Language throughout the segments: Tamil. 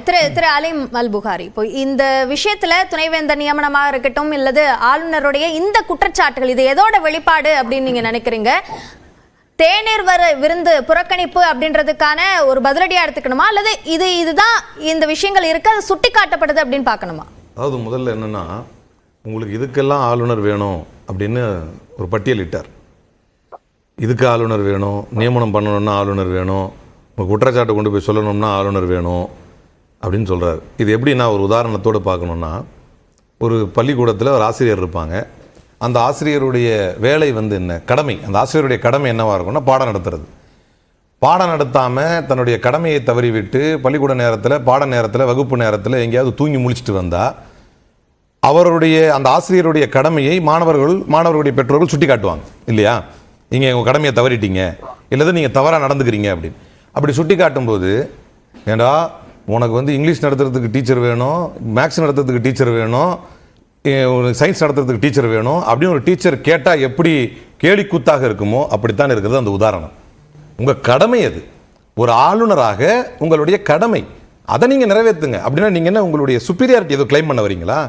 திரு அலீம் அல் புகாரி, இப்போ இந்த விஷயத்துல துணைவேந்தர் நியமனமாக இருக்கட்டும் இல்லது ஆளுநருடைய இந்த குற்றச்சாட்டுகள் இது எதோட வெளிப்பாடு அப்படின்னு நீங்க நினைக்கிறீங்க? தேநீர் விருந்து புறக்கணிப்பு அப்படின்றதுக்கான ஒரு பதிலடியா எடுத்துக்கணுமா, அல்லது இதுதான் இந்த விஷயங்கள் இருக்கு அது சுட்டி காட்டப்படுது அப்படின்னு பார்க்கணுமா? அதாவது முதல்ல என்னன்னா, உங்களுக்கு இதுக்கெல்லாம் ஆளுநர் வேணும் அப்படின்னு ஒரு பட்டியலிட்டார். இதுக்கு ஆளுநர் வேணும், நியமனம் பண்ணணும்னா ஆளுநர் வேணும், உங்கள் குற்றச்சாட்டை கொண்டு போய் சொல்லணும்னா ஆளுநர் வேணும் அப்படின்னு சொல்கிறார். இது எப்படின்னா, ஒரு உதாரணத்தோடு பார்க்கணுன்னா, ஒரு பள்ளிக்கூடத்தில் ஒரு ஆசிரியர் இருப்பாங்க. அந்த ஆசிரியருடைய வேலை என்ன, கடமை, அந்த ஆசிரியருடைய கடமை என்னவாக இருக்கும்னா பாடம் நடத்துறது. பாடம் நடத்தாமல் தன்னுடைய கடமையை தவறிவிட்டு பள்ளிக்கூட நேரத்தில், பாட நேரத்தில், வகுப்பு நேரத்தில் எங்கேயாவது தூங்கி முழிச்சிட்டு வந்தால் அவருடைய அந்த ஆசிரியருடைய கடமையை மாணவர்களுடைய பெற்றோர்கள் சுட்டி காட்டுவாங்க இல்லையா? நீங்கள் உங்கள் கடமையை தவறிட்டீங்க, இல்லது நீங்கள் தவறாக நடந்துக்கிறீங்க அப்படின்னு. அப்படி சுட்டி காட்டும்போது, ஏண்டா உனக்கு இங்கிலீஷ் நடத்துறதுக்கு டீச்சர் வேணும், மேக்ஸ் நடத்துறதுக்கு டீச்சர் வேணும், சயின்ஸ் நடத்துறதுக்கு டீச்சர் வேணும் அப்படின்னு ஒரு டீச்சர் கேட்டால் எப்படி கேலிக்கூத்தாக இருக்குமோ அப்படித்தான் இருக்கிறது அந்த உதாரணம். உங்கள் கடமை அது, ஒரு ஆளுநராக உங்களுடைய கடமை, அதை நீங்கள் நிறைவேற்றுங்க. அப்படின்னா நீங்கள் என்ன உங்களுடைய சுப்பீரியாரிட்டி ஏதோ கிளைம் பண்ண வரீங்களா?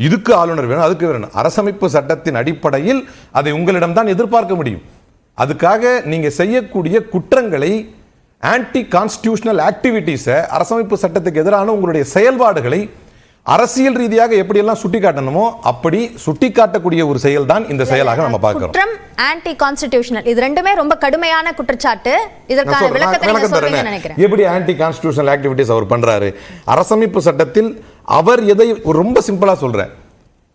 இதுக்கு ஆளுநர் வேணும், அதுக்கு வேணும். அரசமைப்பு சட்டத்தின் அடிப்படையில் அதை உங்களிடம் தான் எதிர்பார்க்க முடியும். அதுக்காக நீங்கள் செய்யக்கூடிய குற்றங்களை, ஆன்டி கான்ஸ்டிடியூஷனல் ஆக்டிவிட்டீஸை, அரசமைப்பு சட்டத்துக்கு எதிரான உங்களுடைய செயல்பாடுகளை அரசியல் ரீதியாக எப்படியெல்லாம் சுட்டி காட்டணுமோ அப்படி சுட்டி காட்டக்கூடிய ஒரு செயல் தான் இந்த செயலாக நம்ம பார்க்கிறோம். குற்றம் ஆன்டி கான்ஸ்டிடியூஷனல், இது ரெண்டுமே ரொம்ப கடுமையான குற்றச்சாட்டு. இதற்கான விளக்கத்தை நீங்க சொல்றீங்கன்னு நினைக்கிறேன். எப்படி ஆன்டி கான்ஸ்டிடியூஷனல் ஆக்டிவிட்டீஸ் அவர் பண்றாரு? அரசமைப்பு சட்டத்தில் அவர் எதை, ரொம்ப சிம்பிளா சொல்றேன்,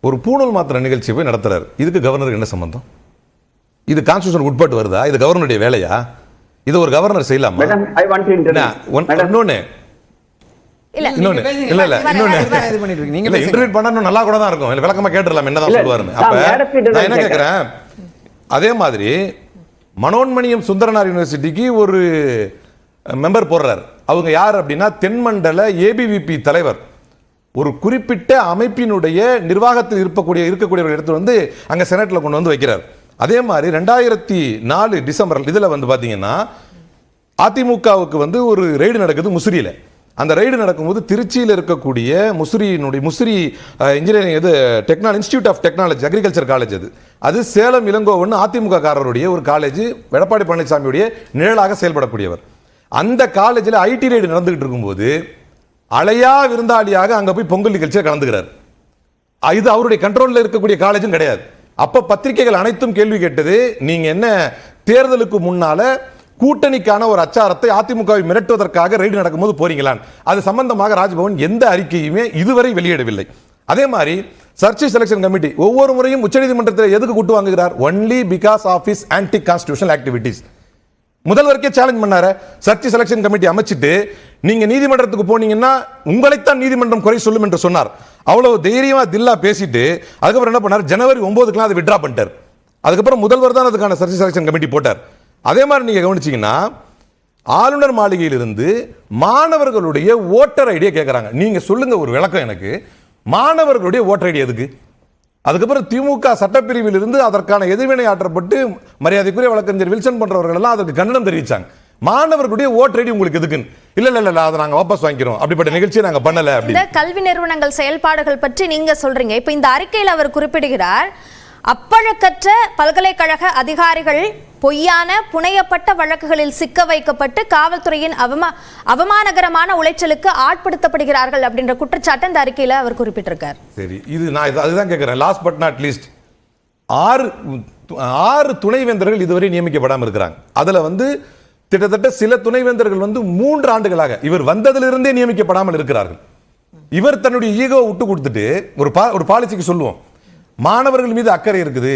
ஒரு பூணூல் மாத்திர நிகழ்ச்சி போய் நடத்துறாரு. இதுக்கு கவர்னருக்கு என்ன சம்பந்தம்? இது கான்ஸ்டிடியூஷன் உட்பட்டு வருதா? இது கவர்னருடைய வேலையா? இது ஒரு கவர்னர் செய்யலாமா? அதே மாதிரி மனோன்மணியம் சுந்தரனார் யூனிவர்சிட்டிக்கு ஒரு மெம்பர் போடுறார். அவங்க யார் அப்படின்னா, தென்மண்டல ஏபிவிபி தலைவர். ஒரு குறிப்பிட்ட அமைப்பினுடைய நிர்வாகத்தில் இருக்கக்கூடிய இடத்துல அங்க செனட்ல கொண்டு வைக்கிறார். அதே மாதிரி 2004 டிசம்பர் இதுல பாத்தீங்கன்னா அதிமுகவுக்கு ஒரு ரெய்டு நடக்குது முசிறியில. அந்த ரெய்டு நடக்கும்போது திருச்சியில் இருக்கக்கூடிய Musiri engineering technology institute of technology agriculture college, அது சேலம் இளங்கோவன் அதிமுக காரருடைய ஒரு காலேஜ், எடப்பாடி பழனிசாமியுடைய நிழலாக செயல்படக்கூடியவர். அந்த காலேஜில் ஐடி ரெய்டு நடந்துகிட்டு இருக்கும்போது அலையா விருந்தாளியாக அங்க போய் பொங்கல் நிகழ்ச்சியை கலந்துக்கிறார். இது அவருடைய கண்ட்ரோலில் இருக்கக்கூடிய காலேஜும் கிடையாது. அப்ப பத்திரிகைகள் அனைத்தும் கேள்வி கேட்டது, நீங்க என்ன தேர்தலுக்கு முன்னால கூட்டணிக்கான ஒரு அச்சாரத்தை அதிமுகவை மிரட்டுவதற்காக ரெய்டு நடக்கும்போது போறீங்களான்? அது சம்பந்தமாக ராஜ்பவன் எந்த அறிக்கையுமே இதுவரை வெளியிடவில்லை. அதே மாதிரி சர்ச் செலக்ஷன் கமிட்டி ஒவ்வொரு முறையும் உச்சநீதிமன்றத்தில் எதுக்கு கூட்டு வாங்குகிறார்? Only because of his anti constitutional activities. முதல்வருக்கே சேலஞ்ச் பண்ணாரு. சர்ச் செலக்ஷன் கமிட்டி அமைச்சிட்டு நீங்க நீதிமன்றத்துக்கு போனீங்கன்னா உங்களைத்தான் நீதிமன்றம் குறை சொல்லும் என்று சொன்னார். அவ்வளவு தைரியமா தில்லா பேசிட்டு அதுக்கப்புறம் என்ன பண்ணார்? ஜனவரி 9 அதை விட்ரா பண்ணிட்டார். அதுக்கப்புறம் முதல்வர் தான் அதுக்கான சர்ச் செலக்ஷன் கமிட்டி போட்டார். அதே மாதிரி நீங்க கவனிச்சீங்கன்னா ஆளுநர் மாளிகையிலிருந்து மாணவர்களுடைய ஓட்டர் ஐடியை கேட்கறாங்க. நீங்க சொல்லுங்க ஒரு விளக்கம் எனக்கு, மாணவர்களுடைய ஓட்டர் ஐடி எதுக்கு? அதுக்கப்புறம் திமுக சட்டப்பிரிவில் இருந்து அதற்கான எதிர்வினை ஆற்றப்பட்டு மரியாதைக்குரிய வழக்கறிஞர் வில்சன் போன்றவர்கள் எல்லாம் அதற்கு கண்டனம் தெரிவிச்சாங்க. மாணவர்களுடைய ஓட்டர் ஐடி உங்களுக்கு எதுக்கு? இல்ல அதை நாங்க வாபஸ் வாங்கிக்கிறோம், அப்படிப்பட்ட நிகழ்ச்சியை நாங்க பண்ணல. இந்த கல்வி நிறுவனங்கள் செயல்பாடுகள் பற்றி நீங்க சொல்றீங்க. இப்ப இந்த அறிக்கையில் அவர் குறிப்பிடுகிறார், அப்பழக்கற்ற பல்கலைக்கழக அதிகாரிகள் பொய்யான புனையப்பட்ட வழக்குகளில் சிக்க வைக்கப்பட்டு காவல்துறையின் அவமானகரமான உளைச்சலுக்கு ஆட்படுத்தப்படுகிறார்கள் அப்படின்ற குற்றச்சாட்டை இந்த அறிக்கையில அவர் குறிப்பிட்டிருக்கார். சரி, இது நான் அதுதான் கேட்கிறேன். லாஸ்ட் பட் நாட் லீஸ்ட் 6 துணைவேந்தர்கள் இதுவரை நியமிக்கப்படாமல் இருக்கிறாங்க. அதுல கிட்டத்தட்ட சில துணைவேந்தர்கள் 3 ஆண்டுகளாக இவர் வந்ததிலிருந்தே நியமிக்கப்படாமல் இருக்கிறார்கள். இவர் தன்னுடைய ஈகோ விட்டு கொடுத்துட்டு ஒரு பாலிசிக்கு சொல்லுவோம், மாணவர்கள் மீது அக்கறை இருக்குது,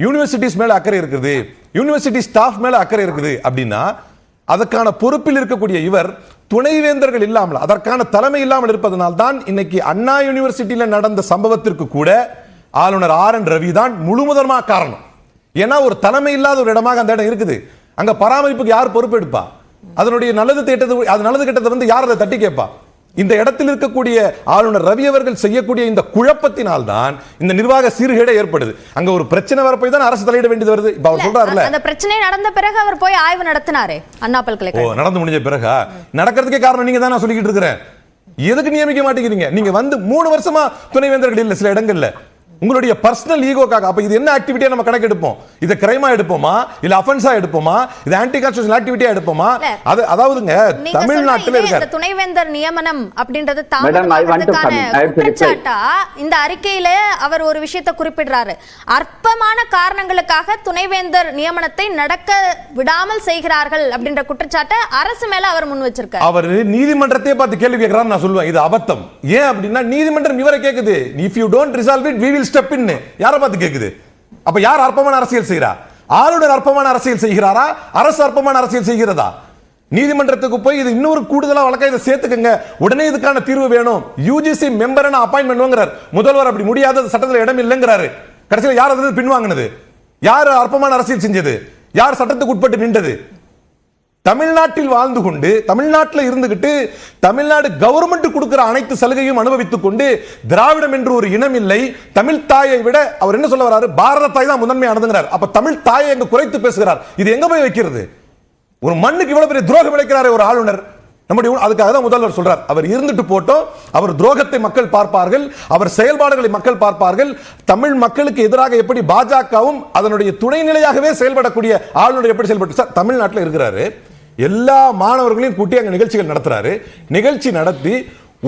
யூனிவர்சிட்டிஸ் மேல அக்கறை இருக்குது, யூனிவர்சிட்டி ஸ்டாஃப் மேல அக்கறை இருக்குது அப்படின்னா அதற்கான பொறுப்பில் இருக்கக்கூடிய இவர் துணைவேந்தர்கள் இல்லாமல், அதற்கான தலைமை இல்லாமல் இருப்பதனால் தான் இன்னைக்கு அண்ணா யூனிவர்சிட்டியில் நடந்த சம்பவத்திற்கு கூட ஆளுநர் RN ரவி தான் முழுமுதற்கான காரணம். ஏன்னா ஒரு தலைமை இல்லாத ஒரு இடமாக அந்த இடம் இருக்குது. அங்க பராமரிப்புக்கு யார் பொறுப்பு எடுப்பா? அதனுடைய நல்லது கெட்டதை யார் அதை தட்டி கேட்பா? இந்த இடத்தில் இருக்கக்கூடிய ஆளுநர் ரவி அவர்கள் செய்யக்கூடிய இந்த குழப்பத்தினால் தான் இந்த நிர்வாக சீர்கேடு ஏற்படுது. அங்க ஒரு பிரச்சனை வரப்போய் தான் அரசு தலையிட வேண்டியது வருது. இப்ப அவர் சொல்றாருல, அந்த பிரச்சனை நடந்த பிறகு அவர் போய் ஆய்வு நடத்தினாரே அண்ணா பல்கலைக்கழகம். நடந்து முடிஞ்ச பிறகு நடக்கிறதுக்கே காரணம் நீங்க தான் நான் சொல்லிக்கிட்டு இருக்கிறேன். எதுக்கு நியமிக்க மாட்டேங்கிறீங்க? நீங்க வந்து 3 வருஷமா துணைவேந்தர்கள் இல்ல சில இடங்கள்ல உங்களுடைய பர்சனல் ஈகோக்காக. அப்ப இது என்ன ஆக்டிவிட்டியா நம்ம கணக்கு எடுப்போம்? இது கிரைமா எடுப்போமா இல்ல அஃபென்ஸா எடுப்போமா இது ஆன்டி கான்ஸ்டிடியூஷனல் ஆக்டிவிட்டியா எடுப்போமா? அதாவதுங்க தமிழ்நாட்டில் இருக்க துணைவேந்தர் நியமனம் அப்படின்றது தாமதமான குற்றச்சாட்டா இந்த அறிக்கையில அவர் ஒரு விஷயத்தை குறிப்பிடுறாரு. அற்பமான காரணங்களுக்காக துணைவேந்தர் நியமனத்தை நடக்க விடாமல் செய்கிறார்கள் அப்படின்ற குற்றச்சாட்டை அரசு மேல அவர் முன் வச்சிருக்காரு. அவர் நீதிமன்றத்தை பார்த்து கேள்வி கேட்கிறார். நான் சொல்லுவேன் இது அபத்தம். ஏன் அப்படின்னா நீதிமன்றம் இவரை கேக்குது, if you don't resolve it we will step in. யாரை பார்த்து கேக்குது? அப்ப யார் அற்பமான அரசியல் செய்கிறா? ஆளுநர் அற்பமான அரசியல் செய்கிறாரா? அரசு அற்பமான அரசியல் செய்கிறதா? நீதிமன்றத்துக்கு போய் இது இன்னொரு கூடுதலா வழக்கை இதை சேர்த்துக்கங்க, உடனே இதுக்கான தீர்வு வேணும், யூஜிசி மெம்பர் அப்பாயின்ட் பண்ணுவாங்கிறார் முதல்வர். அப்படி முடியாத சட்டத்தில் இடம் இல்லைங்கிறாரு. கடைசியில் யார் அது பின்வாங்கினது? யார் அற்பமான அரசியல் செஞ்சது? யார் சட்டத்துக்கு உட்பட்டு நின்றது? தமிழ்நாட்டில் வாழ்ந்து கொண்டு தமிழ்நாட்டில் இருந்துகிட்டு தமிழ்நாடு கவர்மெண்ட் கொடுக்கிற அனைத்து சலுகையும் அனுபவித்துக் கொண்டு திராவிடம் என்று ஒரு இனம் இல்லை, தமிழ் தாயை விட அவர் என்ன சொல்ல வராரு? பாரத தாய் தான் முதன்மையானதுங்கிறார். அப்ப தமிழ் தாயை எங்க குறைத்து பேசுகிறார். இது எங்க போய் வைக்கிறது? ஒரு மண்ணுக்கு இவ்வளவு பெரிய துரோகம் விளைக்கிறாரே ஒரு ஆளுநர். நம்முடைய அதுக்காக தான் முதல்வர் சொல்றார், அவர் இருந்துட்டு போட்டோம், அவர் துரோகத்தை மக்கள் பார்ப்பார்கள், அவர் செயல்பாடுகளை மக்கள் பார்ப்பார்கள். தமிழ் மக்களுக்கு எதிராக எப்படி பாஜகவும் அதனுடைய துணைநிலையாகவே செயல்படக்கூடிய ஆளுநர் எப்படி செயல்பட்டு சார் தமிழ்நாட்டில் இருக்கிறாரு. எல்லா மாணவர்களையும் கூட்டி அங்க நிகழ்ச்சிகள் நடத்துறாரு. நிகழ்ச்சி நடத்தி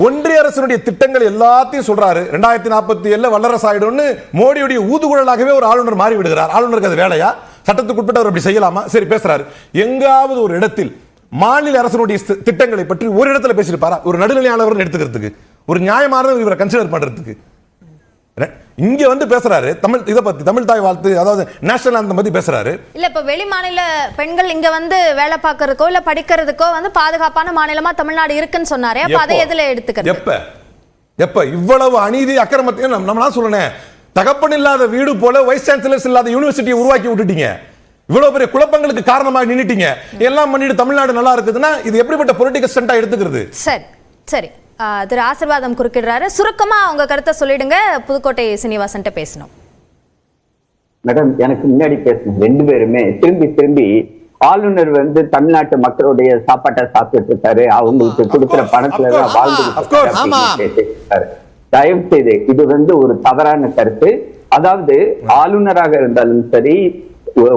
ஒன்றிய அரசினுடைய திட்டங்கள் எல்லாத்தையும் சொல்றாரு. 2047 வல்லரசு ஆயிடும்னு மோடியுடைய ஊதுகுழலாகவே ஒரு ஆளுநர் மாறி விடுகிறார். ஆளுநருக்கு அது வேலையா? சட்டத்துக்கு உட்பட்டவர் அப்படி செய்யலாமா? சரி பேசுறாரு. எங்காவது ஒரு இடத்தில் மாநில அரசுடைய திட்டங்களை பற்றி ஒரு இடத்துல பேசியிருப்பாரா? ஒரு நடுநிலையாளர் எடுத்துக்கிறதுக்கு, ஒரு நியாயமான இவரை கன்சிடர் பண்றதுக்கு இங்க வந்து பேசுறாரு. தமிழ் இத பத்தி தமிழ் தாய் வாழ்த்து, அதாவது நேஷனல் ஆந்தம் பத்தி பேசுறாரு. இல்ல இப்ப வெளி மாநில பெண்கள் இங்க வந்து வேலை பார்க்கறதுக்கோ இல்ல படிக்கிறதுக்கோ வந்து பாதுகாப்பான மாநிலமா தமிழ்நாடு இருக்குன்னு சொன்னாரே. அப்ப அதை எதுல எடுத்துக்கிறது? எப்ப இவ்வளவு அநீதி அக்கிரமத்தையும் நம்மளாம் சொல்லணும். தகப்பன் இல்லாத வீடு போல வைஸ் சான்சலர்ஸ் இல்லாத யூனிவர்சிட்டியை உருவாக்கி விட்டுட்டீங்க. இவ்வளவு பெரிய குழப்பங்களுக்கு காரணமாக நின்னுட்டீங்க. எல்லாம் பண்ணிட்டு தமிழ்நாடு நல்லா இருக்குதுன்னா இது எப்படிப்பட்ட பொலிட்டிக்கல் ஸ்டண்டா எடுத்துக்கிறது? சரி சரி, திரு ஆசீர்வாதம் குறுக்கிடுறாரு. சுருக்கமா உங்க கருத்தை சொல்லிடுங்க. புதுக்கோட்டை சீனிவாசன் பேசணும். மேடம், எனக்கு முன்னாடி பேசணும் ரெண்டு பேருமே திரும்பி திரும்பி ஆளுநர் வந்து தமிழ்நாட்டு மக்களுடைய சாப்பாட்டை சாப்பிட்டு இருக்காரு, அவங்களுக்கு கொடுக்கிற பணத்துல தான் வாழ்ந்து. தயவு செய்து இது வந்து ஒரு தவறான கருத்து. அதாவது ஆளுநராக இருந்தாலும் சரி,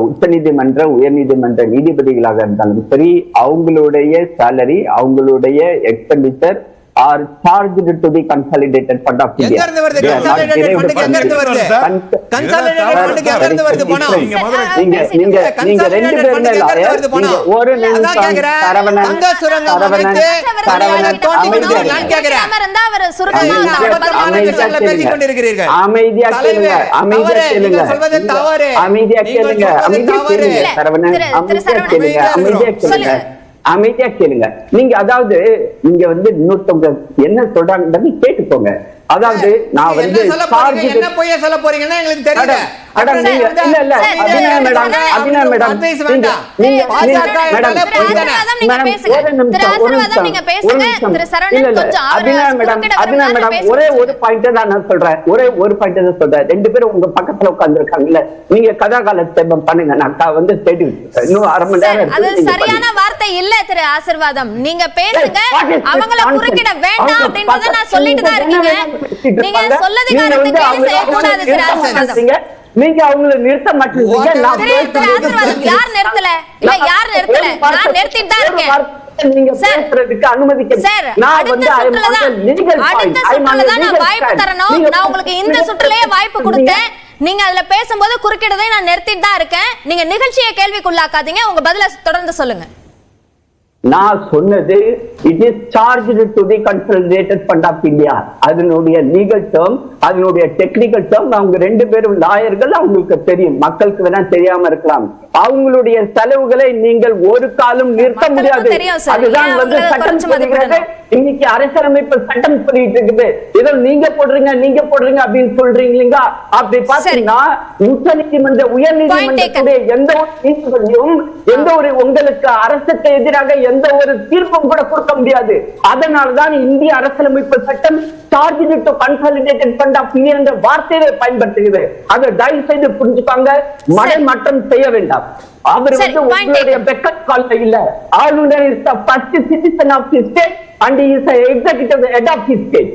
உச்ச நீதிமன்ற உயர் நீதிமன்ற நீதிபதிகளாக இருந்தாலும் சரி, அவங்களுடைய சேலரி, அவங்களுடைய expenditure are charged to the consolidated fund of India. நீங்க ரெண்டு பேருமே ஒரு அமைதியா கேளுங்க, அமைதியா கேளுங்க, அமைதியா கேளுங்க, அமைதியா கேளுங்க, அமைதியா கேளுங்க. நீங்க அதாவது நீங்க வந்து இன்னொருத்தவங்க என்ன சொல்றாங்கன்னு கேட்டுக்கோங்க. அதாவது நான் வந்து என்ன பொய்ய சொல்ல போறீங்கன்னா எங்களுக்கு தெரியல. ஒரே ஒரு பாயிண்ட் தான் நான் சொல்றேன், ஒரே ஒரு பாயிண்ட் தான் சொல்றேன். ரெண்டு பேரும் உங்க பக்கத்துல உட்கார்ந்து இருக்காங்கல்ல, நீங்க கதாகால சேபம் பண்ணுங்க. நான் வந்து தேடி இன்னும் அரை மணி நேரம். அது சரியான வார்த்தை இல்ல திரு ஆசீர்வாதம். நீங்க பேசுங்க, அவங்கள குறுக்கிட வேண்டாம் அப்படின்றத நான் சொல்லிட்டு தான் இருக்கீங்க. நீங்க சொல்லதுக்கான கேள்வி செய்யக்கூடாது திரு ஆசீர்வாதம். நீங்க அவங்கள நிறுத்த மாட்டீங்க. யார் நிறுத்தல? இல்ல யார் நிறுத்தல? நான் நிறுத்திட்டு தான் இருக்கேன். நீங்க பேசுறதுக்கு அனுமதிக்க. நான் வந்து அடுத்த சுற்றுல தான் நான் வாய்ப்பு தரணும். நான் உங்களுக்கு இந்த சுற்றுலயே வாய்ப்பு கொடுத்தேன். நீங்க அதுல பேசும்போது குறுக்கிடதை நான் நிறுத்திட்டு தான் இருக்கேன். நீங்க நிகழ்ச்சியை கேள்விக்குள்ளாக்காதீங்க. உங்க பதில தொடர்ந்து சொல்லுங்க. நான் சொன்னது it is charged to the consolidated fund of India. அதனுடைய லீகல் டேர்ம், அதனுடைய டெக்னிக்கல் டேர்ம். அவங்க ரெண்டு பேரும் லாயர்கள், அவங்களுக்கு தெரியும். மக்களுக்கு வேணா தெரியாம இருக்கலாம். அவங்களுடைய செலவுகளை நீங்கள் ஒரு காலம் நிறுத்த முடியாது. அதுதான் வந்து சட்டம் சொல்லுகிறது. இன்னைக்கு அரசியலமைப்பு சட்டம் சொல்லிட்டு இருக்குது. இதை நீங்க போடுறீங்க நீங்க போடுறீங்க அப்படின்னு சொல்றீங்களா? அப்படி பாத்தீங்கன்னா உச்ச நீதிமன்ற உயர் நீதிமன்றத்துடைய எந்த ஒரு நீதிபதியும் எந்த ஒரு உங்களுக்கு அரசுக்கு எதிராக எந்த ஒரு தீர்ப்பும் கூட கொடுக்க முடியாது. அதனால்தான் இந்திய அரசியலமைப்பு சட்டம் charge to consolidated fund of India என்ற வார்த்தையை பயன்படுத்துகிறது. அதை தயவு செய்து புரிஞ்சுக்காங்க, மடைமாற்றம் செய்ய வேண்டாம். அவர் வந்து உங்களுடைய பெக்கட் கால்ல இல்ல. ஆளுநர் is the first citizen of the state and is executive head of the state.